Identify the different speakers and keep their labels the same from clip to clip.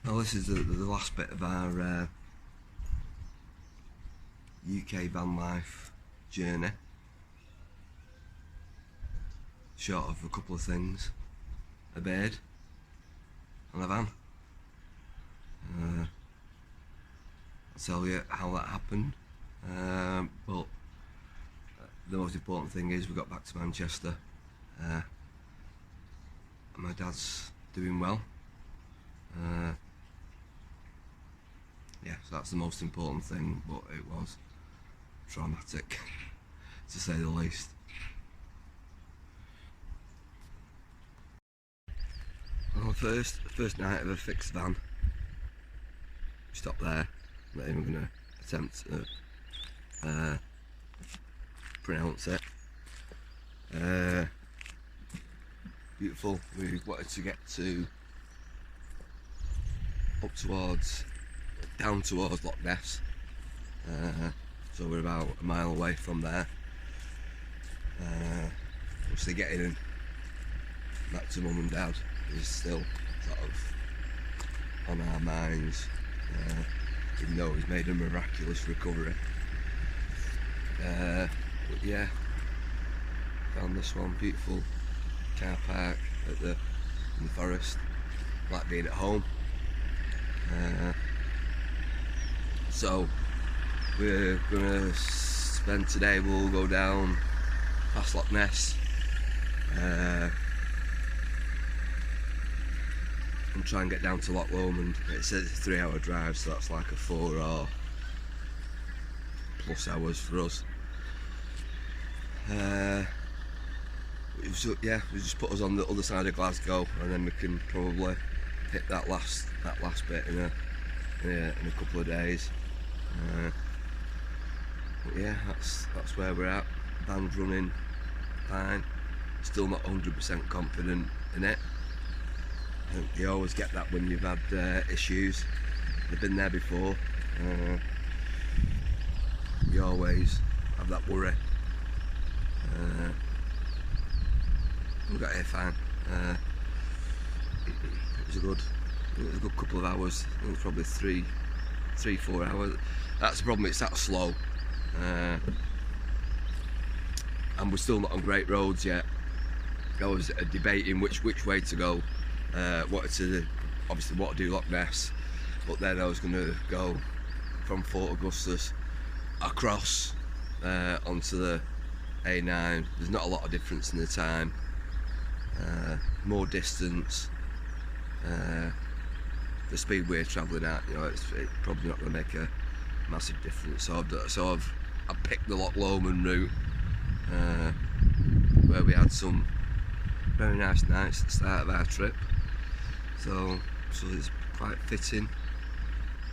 Speaker 1: Well, this is the last bit of our UK Vanlife journey. Short of a couple of things, a bed and a van. I'll tell you how that happened, but the most important thing is we got back to Manchester. My dad's doing well. Yeah, so that's the most important thing, but it was traumatic to say the least. Well, first night of a fixed van, we stopped there. I'm not even going to attempt to pronounce it. Beautiful. We wanted to get down towards Loch Ness, so we're about a mile away from there. Obviously getting back to mum and dad is still sort of on our minds, even though he's made a miraculous recovery. But yeah, found this one, beautiful car park in the forest, like being at home. So we're gonna spend today, we'll go down past Loch Ness and try and get down to Loch Lomond. It says it's a 3-hour drive, so that's like a 4 or plus hours for us. So yeah, we just put us on the other side of Glasgow, and then we can probably hit that last bit in a couple of days. But yeah, that's where we're at. Van's running fine. Still not 100% confident in it. I think you always get that when you've had issues. They've been there before. You always have that worry. We got here fine. It was a good couple of hours. It was probably 3-4 hours. That's the problem, it's that slow. And we're still not on great roads yet. I was debating which way to go. Obviously what to do Loch Ness, but then I was going to go from Fort Augustus across onto the A9. There's not a lot of difference in the time, more distance. The speed we're travelling at, it's probably not going to make a massive difference. So I picked the Loch Lomond route, where we had some very nice nights at the start of our trip. So it's quite fitting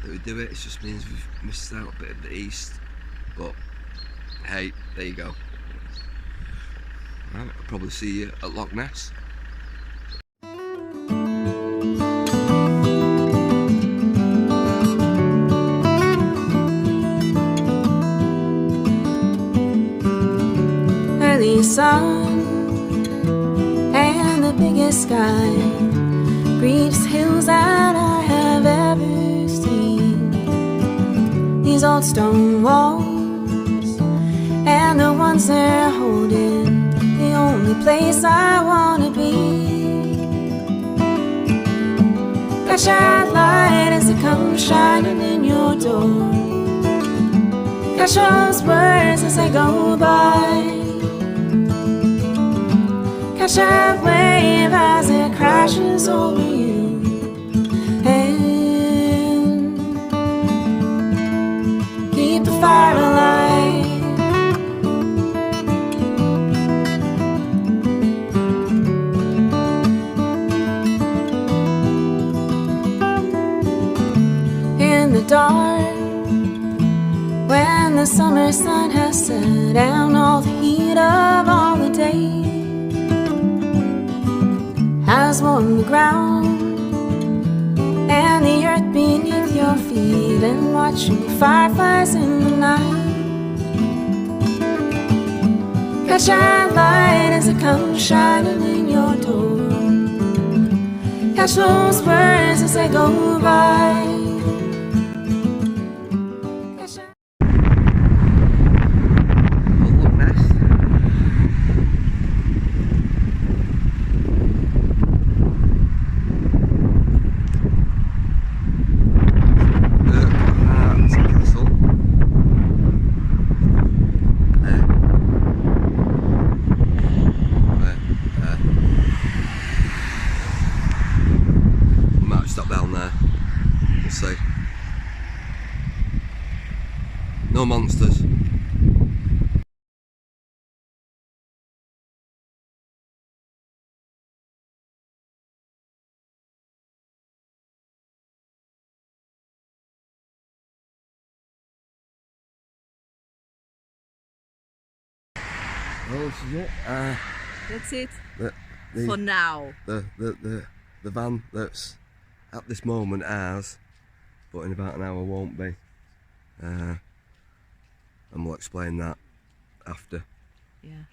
Speaker 1: that we do it. It just means we've missed out a bit of the east, but hey, there you go. Right, I'll probably see you at Loch Ness.
Speaker 2: Early sun and the biggest sky, greenest hills that I have ever seen. These old stone walls and the ones they're holding, the only place I wanna be. Catch that light as it comes shining in your door. Catch those words as they go by. Catch that wave as it crashes over you, and keep the fire alive. In the dark, when the summer sun has set down all the heat of all the day, has warmed the ground and the earth beneath your feet, and watching fireflies in the night. Catch that light as it comes shining in your door. catch those words as they go by.
Speaker 1: No monsters. Well, this is it.
Speaker 3: That's it.
Speaker 1: The,
Speaker 3: for now.
Speaker 1: The van that's at this moment ours, but in about an hour won't be. And we'll explain that after.
Speaker 3: Yeah.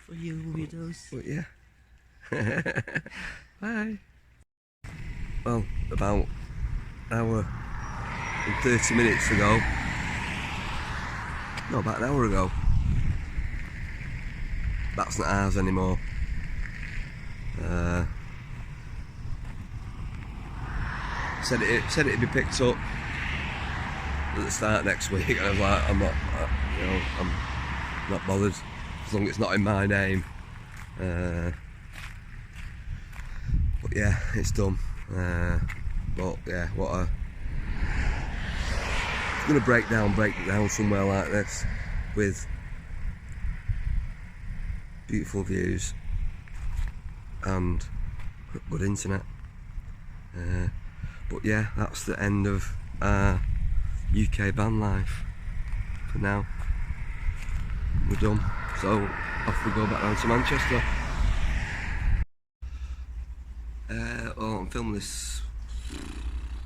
Speaker 3: For you weirdos.
Speaker 1: But yeah. Bye. Well, about an hour and 30 minutes ago. No, about an hour ago. That's not ours anymore. Said it'd be picked up at the start next week, and I was like, I'm not bothered as long as it's not in my name. But yeah, it's done. But yeah, it's gonna break it down somewhere like this with beautiful views and good internet. But yeah, that's the end of UK Vanlife for now. We're done, so off we go back down to Manchester. Well, I'm filming this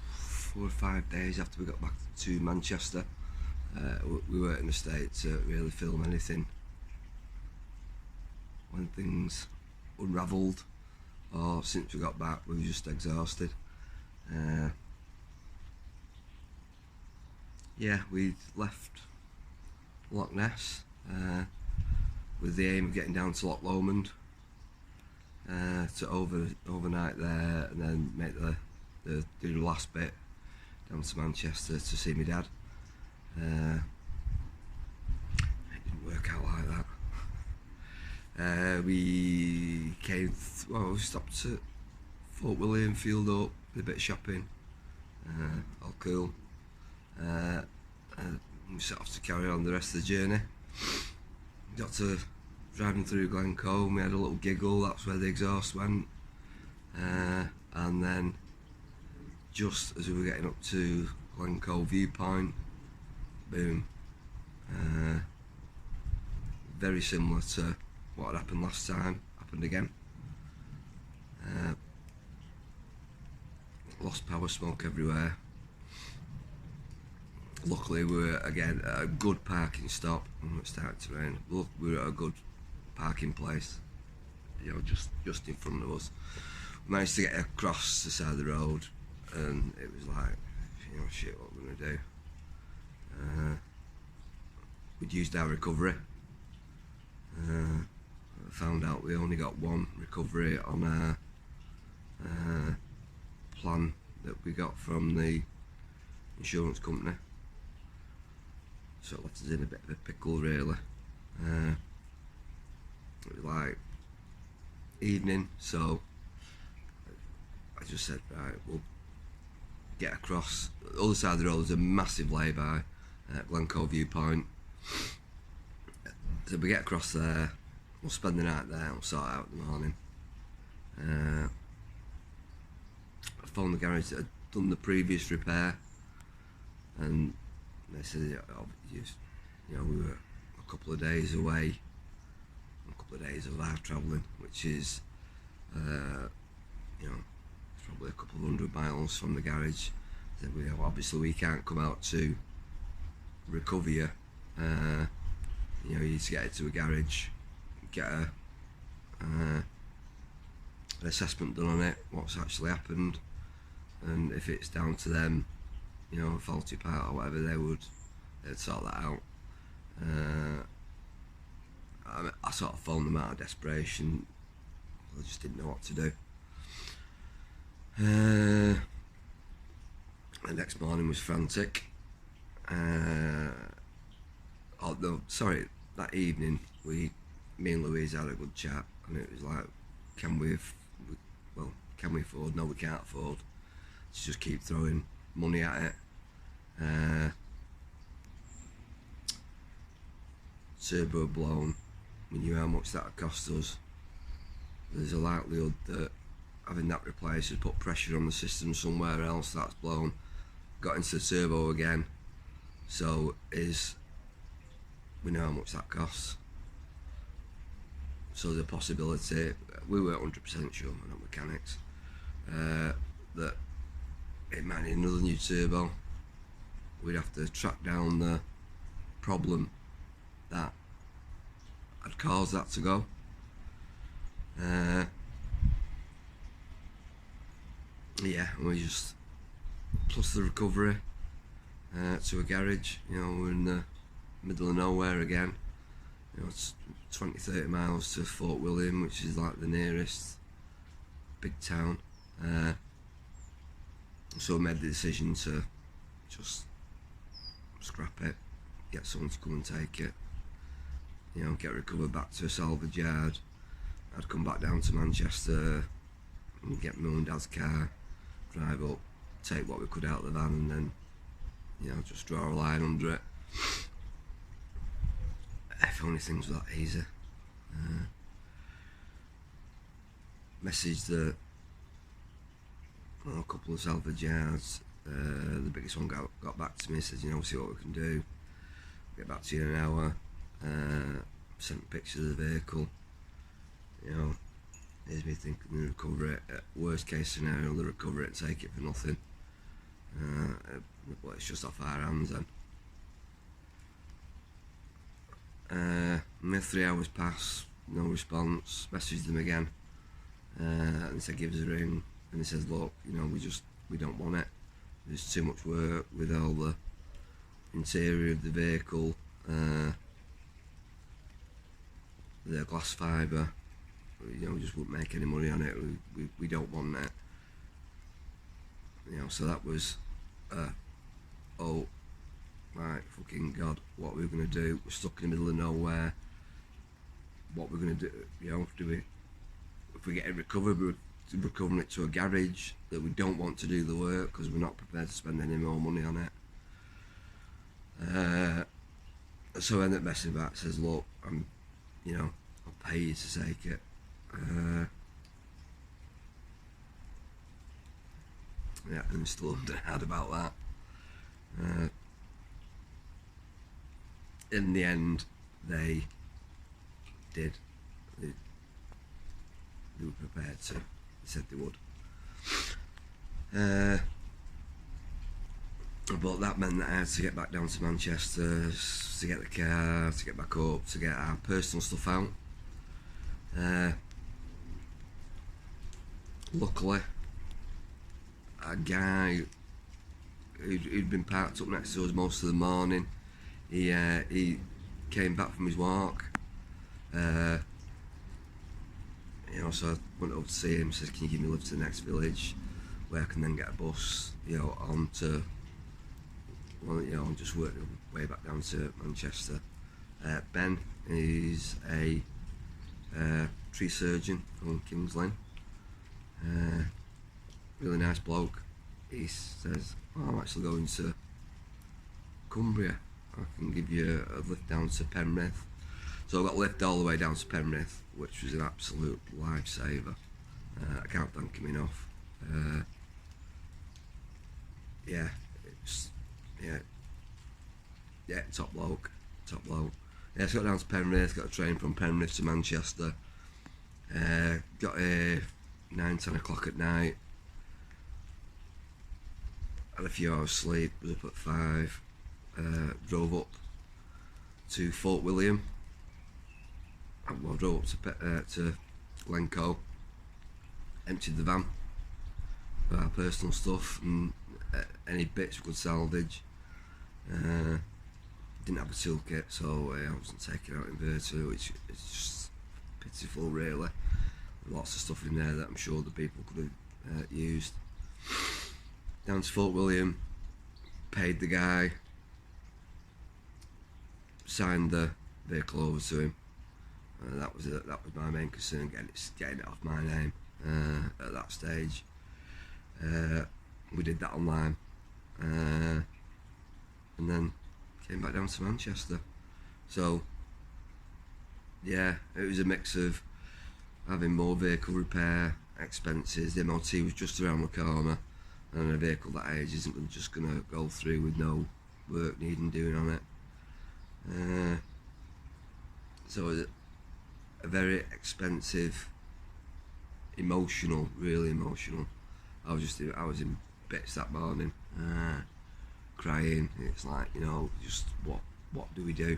Speaker 1: 4 or 5 days after we got back to Manchester. We weren't in a state to really film anything when things unravelled, or since we got back we were just exhausted. Yeah, we left Loch Ness with the aim of getting down to Loch Lomond to overnight there, and then make do the last bit down to Manchester to see my dad. It didn't work out like that. We stopped at Fort William, filled up, did a bit of shopping, all cool. We set off to carry on the rest of the journey. Got to driving through Glencoe, we had a little giggle, that's where the exhaust went. And then just as we were getting up to Glencoe viewpoint, boom. Very similar to what had happened last time, happened again. Lost power, smoke everywhere. Luckily we were again at a good parking stop when it started to rain. Look, we were at a good parking place, you know, just in front of us. We managed to get across the side of the road, and it was like, you know, shit, what we're gonna do. We'd used our recovery. Found out we only got one recovery on our plan that we got from the insurance company, so it left us in a bit of a pickle really. It was like evening, so I just said, right, we'll get across. The other side of the road is a massive lay-by at Glencoe viewpoint, so we get across there, we'll spend the night there and we'll sort it out in the morning. I phoned the garage that had done the previous repair, and they said, you know, we were a couple of days away, a couple of days of our travelling, which is, you know, it's probably a couple of 100 miles from the garage. So obviously we can't come out to recover you. You know, you need to get it to a garage, get a an assessment done on it, what's actually happened, and if it's down to them, you know, a faulty part or whatever, they'd sort that out. I sort of phoned them out of desperation. I just didn't know what to do. The next morning was frantic. That evening me and Louise had a good chat, and it was like, can we afford? No, we can't afford to just keep throwing money at it. Turbo blown. We knew how much that would cost us. There's a likelihood that having that replaced has put pressure on the system somewhere else. That's blown, got into the turbo again. So we know how much that costs. So there's a possibility, we weren't 100% sure, we're not mechanics, that it might need another new turbo. We'd have to track down the problem that had caused that to go. We just, plus the recovery to a garage, you know, we're in the middle of nowhere again. You know, it's 20-30 miles to Fort William, which is like the nearest big town. So we made the decision to just scrap it, get someone to come and take it, you know, get recovered back to a salvage yard. I'd come back down to Manchester and get my mum and dad's car, drive up, take what we could out of the van, and then, you know, just draw a line under it. If only things were that easy. Messaged a couple of salvage yards. The biggest one got back to me, said, you know, see what we can do, get back to you in an hour. Sent pictures of the vehicle. You know, here's me thinking they recover it. Worst case scenario, they recover it and take it for nothing. But it's just off our hands then. And 3 hours pass, no response. Messaged them again, and they said give us a ring. And they says, look, you know, we don't want it. There's too much work with all the interior of the vehicle, the glass fibre. You know, we just wouldn't make any money on it. We don't want it. You know, so that was, oh my fucking God, what we're gonna do? We're stuck in the middle of nowhere. What we're gonna do? You know, if we get it recovered, we're recovering it to a garage that we don't want to do the work because we're not prepared to spend any more money on it. So I ended up messing back. Says, look, I'll pay you to take it. And still hard about that. In the end, they did. They were prepared to. They said they would. But that meant that I had to get back down to Manchester to get the car, to get back up, to get our personal stuff out. Luckily, a guy who'd been parked up next to us most of the morning, he came back from his walk. So I went up to see him. Said, "Can you give me a lift to the next village, where I can then get a bus, on to, just work my way back down to Manchester." Ben is a tree surgeon from Kings Lynn. Really nice bloke. He says, I'm actually going to Cumbria. I can give you a lift down to Penrith. So I got a lift all the way down to Penrith, which was an absolute lifesaver. I can't thank him enough. Top bloke. Yeah, so I got down to Penrith, got a train from Penrith to Manchester. Got here 9-10 o'clock at night. Had a few hours sleep, was up at 5. Drove up to Fort William. Drove up to Glencoe. emptied the van of our personal stuff and any bits we could salvage. Didn't have a toolkit, so I wasn't taking out inverter, which is just pitiful really. Lots of stuff in there that I'm sure the people could have used. Down to Fort William, paid the guy, signed the vehicle over to him. That was my main concern, getting it off my name at that stage. We did that online, and then came back down to Manchester. So yeah, it was a mix of having more vehicle repair expenses. The MOT was just around the corner, and a vehicle that age isn't just going to go through with no work needing doing on it. So it was a very expensive, really emotional. I was in bits that morning, crying. It's like, you know, just what do we do?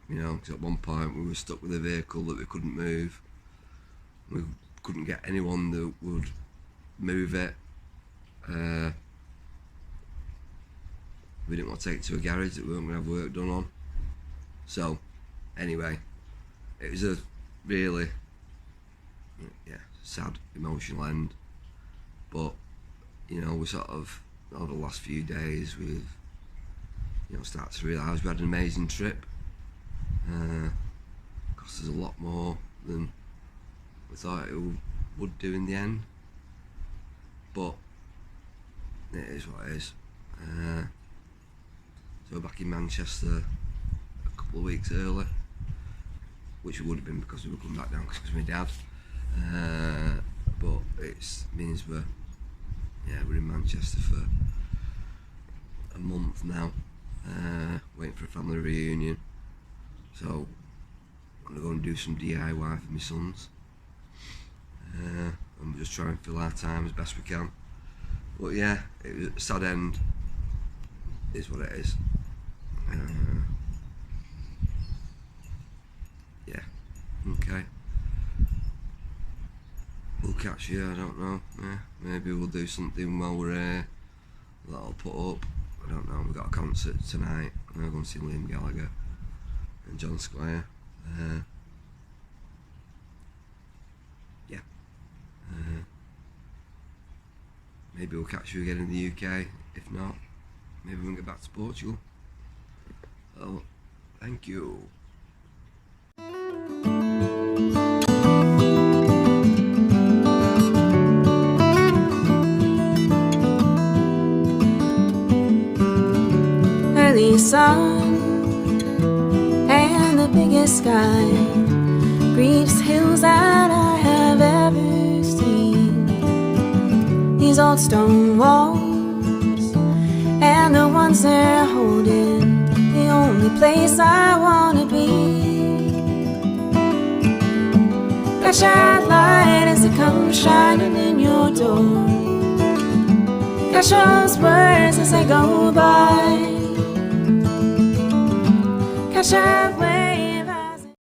Speaker 1: You know, because at one point we were stuck with a vehicle that we couldn't move. We couldn't get anyone that would move it. We didn't want to take it to a garage that we weren't going to have work done on. So, anyway, it was a really, sad, emotional end. But, you know, we sort of, over the last few days, we've, started to realise we had an amazing trip. Cost us a lot more than we thought it would do in the end. But, it is what it is. So we're back in Manchester a couple of weeks early, which it would have been because we were coming back down because of my dad. But it means we're in Manchester for a month now, waiting for a family reunion. So I'm gonna go and do some DIY for my sons, and we'll just try and fill our time as best we can. But yeah, it was a sad end. Is what it is. Yeah. Okay. We'll catch you. I don't know. Yeah. Maybe we'll do something while we're here that'll put up. I don't know. We've got a concert tonight. We're going to see Liam Gallagher and John Squire. Yeah. Maybe we'll catch you again in the UK. If not, maybe we'll get back to Portugal. Oh, thank you.
Speaker 2: Early sun and the biggest sky, briefest hills that I have ever seen. These old stone walls and the ones they're holding, the only place I wanna be. Flashlight light as it comes shining in your door. Catch those words as they go by. Catch that